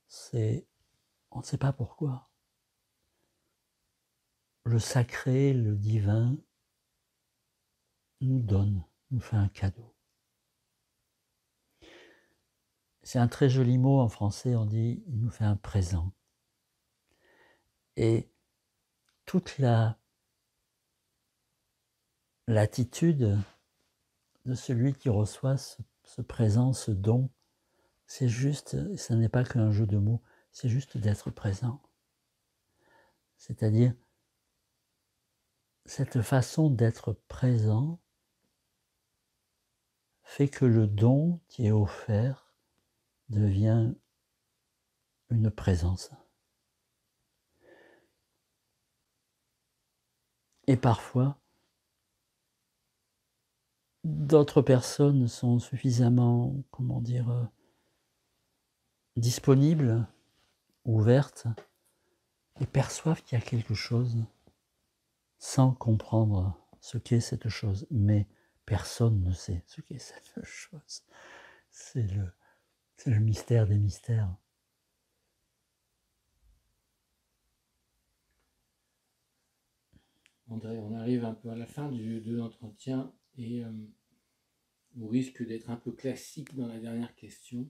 c'est... On ne sait pas pourquoi. Le sacré, le divin, nous donne, nous fait un cadeau. C'est un très joli mot en français, on dit « il nous fait un présent ». Et toute l'attitude de celui qui reçoit ce présent, ce don, c'est juste, ça n'est pas qu'un jeu de mots, c'est juste d'être présent. C'est-à-dire, cette façon d'être présent fait que le don qui est offert devient une présence. Et parfois, d'autres personnes sont suffisamment, comment dire, disponibles, ouvertes, et perçoivent qu'il y a quelque chose. sans comprendre ce qu'est cette chose. Mais personne ne sait ce qu'est cette chose. C'est le mystère des mystères. André, on arrive un peu à la fin de l'entretien et au risque d'être un peu classique dans la dernière question.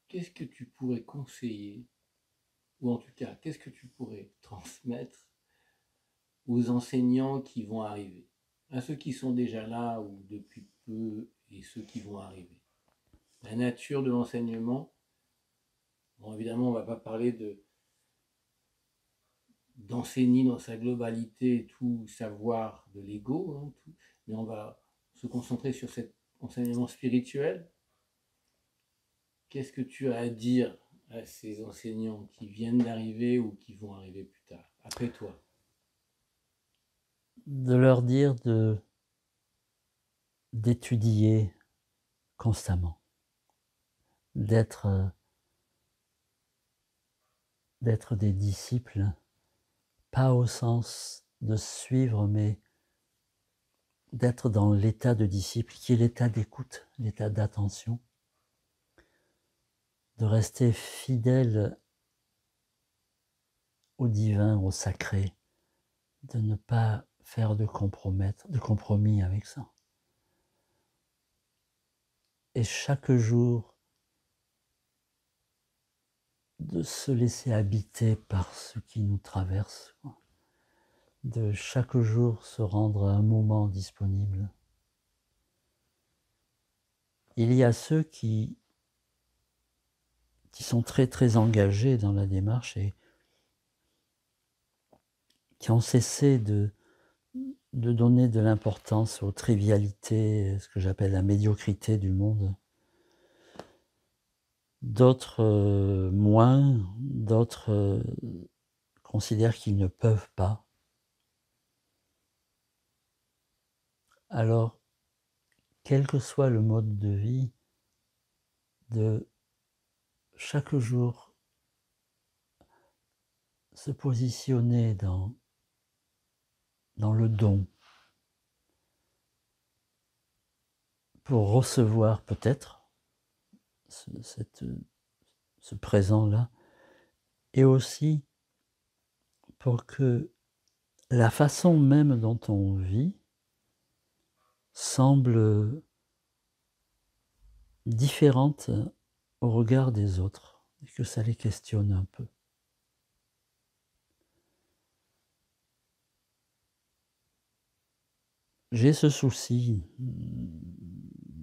Qu'est-ce que tu pourrais conseiller, ou en tout cas, qu'est-ce que tu pourrais transmettre aux enseignants qui vont arriver, à ceux qui sont déjà là ou depuis peu et ceux qui vont arriver? La nature de l'enseignement, bon, évidemment, on ne va pas parler d'enseigner dans sa globalité tout savoir de l'ego, hein, mais on va se concentrer sur cet enseignement spirituel. Qu'est-ce que tu as à dire à ces enseignants qui viennent d'arriver ou qui vont arriver plus tard, après toi? De leur dire d'étudier constamment, d'être des disciples, pas au sens de suivre, mais d'être dans l'état de disciple, qui est l'état d'écoute, l'état d'attention, de rester fidèle au divin, au sacré, de ne pas faire de compromis avec ça. Et chaque jour, de se laisser habiter par ce qui nous traverse, de chaque jour se rendre à un moment disponible. Il y a ceux qui sont très très engagés dans la démarche et qui ont cessé de donner de l'importance aux trivialités, ce que j'appelle la médiocrité du monde. D'autres moins, d'autres considèrent qu'ils ne peuvent pas. Alors, quel que soit le mode de vie, de chaque jour se positionner dans le don, pour recevoir peut-être ce présent-là, et aussi pour que la façon même dont on vit semble différente au regard des autres, et que ça les questionne un peu. J'ai ce souci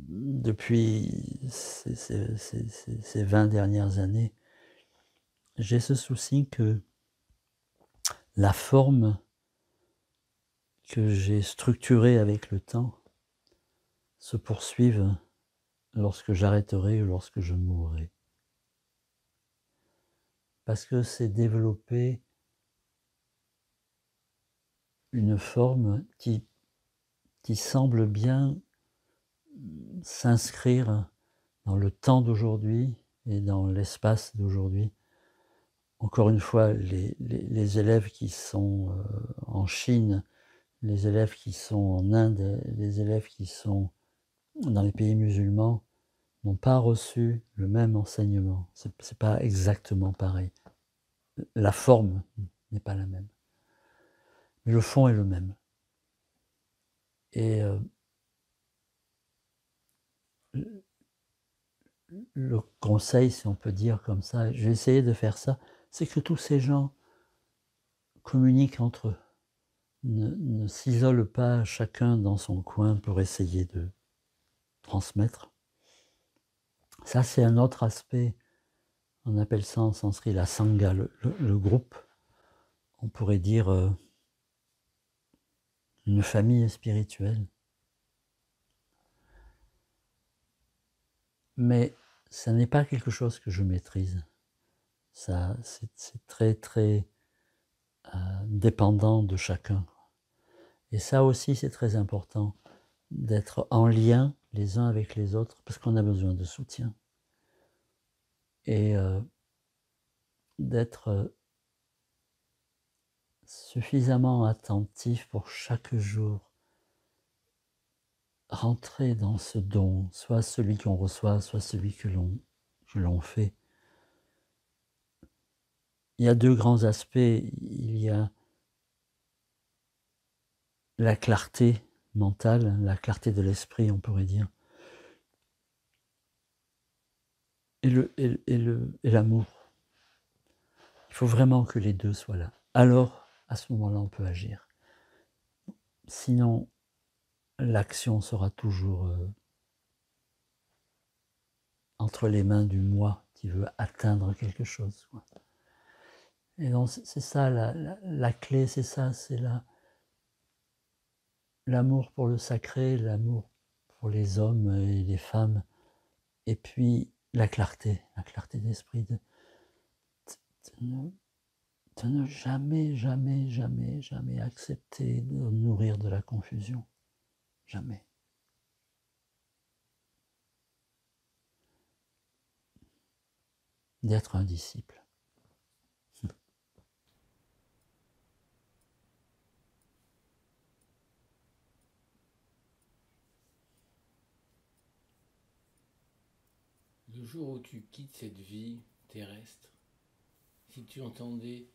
depuis ces 20 dernières années. J'ai ce souci que la forme que j'ai structurée avec le temps se poursuive lorsque j'arrêterai ou lorsque je mourrai. Parce que c'est développer une forme qui semble bien s'inscrire dans le temps d'aujourd'hui et dans l'espace d'aujourd'hui. Encore une fois, les élèves qui sont en Chine, les élèves qui sont en Inde, les élèves qui sont dans les pays musulmans n'ont pas reçu le même enseignement. C'est pas exactement pareil. La forme n'est pas la même. Mais le fond est le même. Et le conseil, si on peut dire comme ça, j'ai essayé de faire ça, c'est que tous ces gens communiquent entre eux, ne s'isolent pas chacun dans son coin pour essayer de transmettre. Ça, c'est un autre aspect, on appelle ça en sanskrit la sangha, le groupe. On pourrait dire une famille spirituelle. Mais ça n'est pas quelque chose que je maîtrise. Ça, c'est très, très dépendant de chacun. Et ça aussi, c'est très important, d'être en lien les uns avec les autres, parce qu'on a besoin de soutien. Et d'être suffisamment attentif pour chaque jour rentrer dans ce don, soit celui qu'on reçoit, soit celui que l'on fait. Il y a deux grands aspects. Il y a la clarté mentale, la clarté de l'esprit, on pourrait dire, et l'amour. Il faut vraiment que les deux soient là. Alors, à ce moment-là, on peut agir. Sinon, l'action sera toujours entre les mains du moi qui veut atteindre quelque chose. Et donc, c'est ça, la clé, c'est ça, c'est l'amour pour le sacré, l'amour pour les hommes et les femmes, et puis la clarté d'esprit, de ne jamais, jamais, jamais, jamais accepter de nourrir de la confusion. Jamais. D'être un disciple. Le jour où tu quittes cette vie terrestre, si tu entendais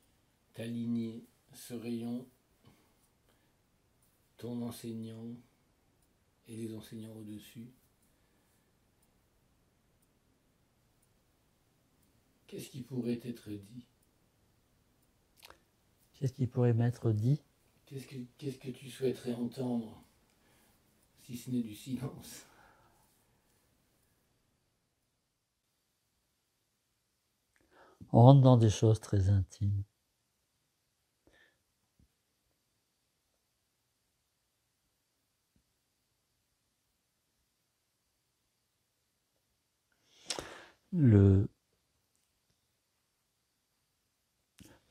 t'aligner ce rayon, ton enseignant et les enseignants au-dessus, qu'est-ce qui pourrait être dit? Qu'est-ce qui pourrait m'être dit? Qu'est-ce que tu souhaiterais entendre, si ce n'est du silence? On rentre dans des choses très intimes.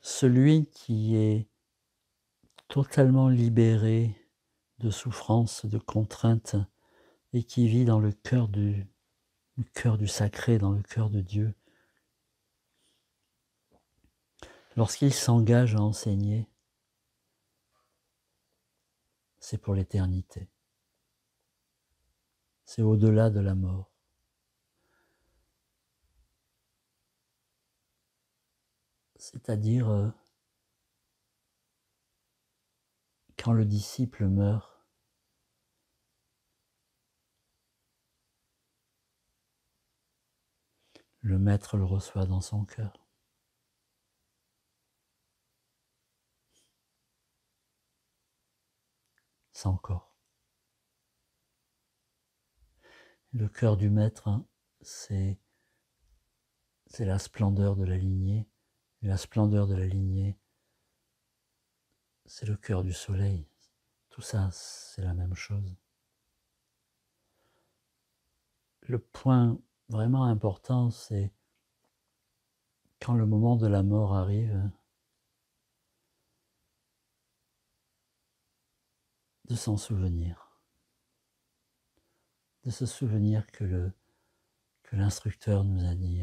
Celui qui est totalement libéré de souffrance, de contraintes, et qui vit dans le cœur du sacré, dans le cœur de Dieu, lorsqu'il s'engage à enseigner, c'est pour l'éternité. C'est au-delà de la mort. C'est-à-dire, quand le disciple meurt, le maître le reçoit dans son cœur. Sans corps. Le cœur du maître, hein, c'est la splendeur de la lignée. Et la splendeur de la lignée, c'est le cœur du soleil. Tout ça, c'est la même chose. Le point vraiment important, c'est quand le moment de la mort arrive, de s'en souvenir. De se souvenir que l'instructeur nous a dit,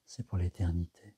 c'est pour l'éternité.